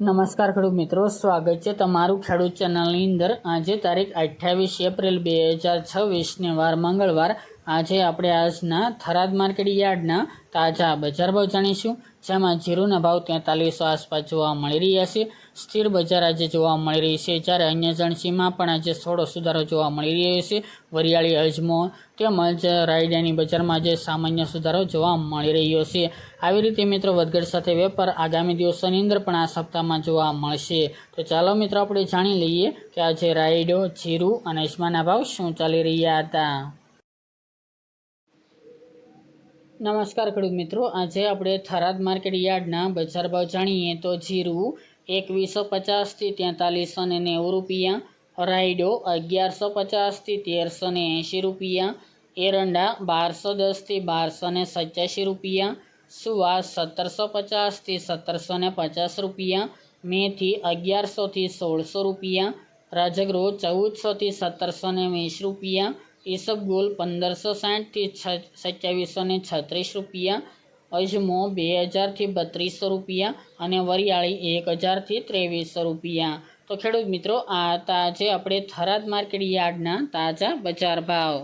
નમસ્કાર ખેડૂત મિત્રો, સ્વાગત છે તમારું ખેડૂત ચેનલની અંદર। આજે તારીખ 28 એપ્રિલ 2026 વાર મંગળવાર। આજે આપણે આજના થરાદ માર્કેટ યાર્ડના તાજા બજાર ભાવ જાણીશું, જેમાં જીરુના ભાવ 4300 આસપાસ જોવા મળી રહ્યા છે। સ્થિર બજાર આજે જોવા મળી રહી છે, જ્યારે અન્ય જણસીમાં પણ આજે થોડો સુધારો જોવા મળી રહ્યો છે। વરિયાળી, અજમો તેમજ રાયડાની બજારમાં આજે સામાન્ય સુધારો જોવા મળી રહ્યો છે। આવી રીતે મિત્રો વધઘટ સાથે વેપાર આગામી દિવસોની અંદર પણ આ સપ્તાહમાં જોવા મળશે। તો ચાલો મિત્રો આપણે જાણી લઈએ કે આજે રાયડો, જીરું અને અજમાના ભાવ શું ચાલી રહ્યા હતા। નમસ્કાર ખેડૂત મિત્રો, આજે આપણે થરાદ માર્કેટ યાર્ડના બજાર ભાવ જાણીએ તો જીરું 2150 થી 4390 રૂપિયા, રાયડો 1150 થી 1380 રૂપિયા, એરંડા 1210 થી 1287 રૂપિયા, સુવાસ 1750 થી 1750 રૂપિયા, મેથી 1100 થી 1600 રૂપિયા, રાજગરો 1400 થી 1720 રૂપિયા, ઈસબગુલ 1560 થી 2736 રૂપિયા, અજમો 2000 થી 3200 રૂપિયા અને વરિયાળી 1000 થી 2300 રૂપિયા। તો ખેડૂત મિત્રો, આ તાજે આપણે થરાદ માર્કેટ યાર્ડના તાજા બજાર ભાવ।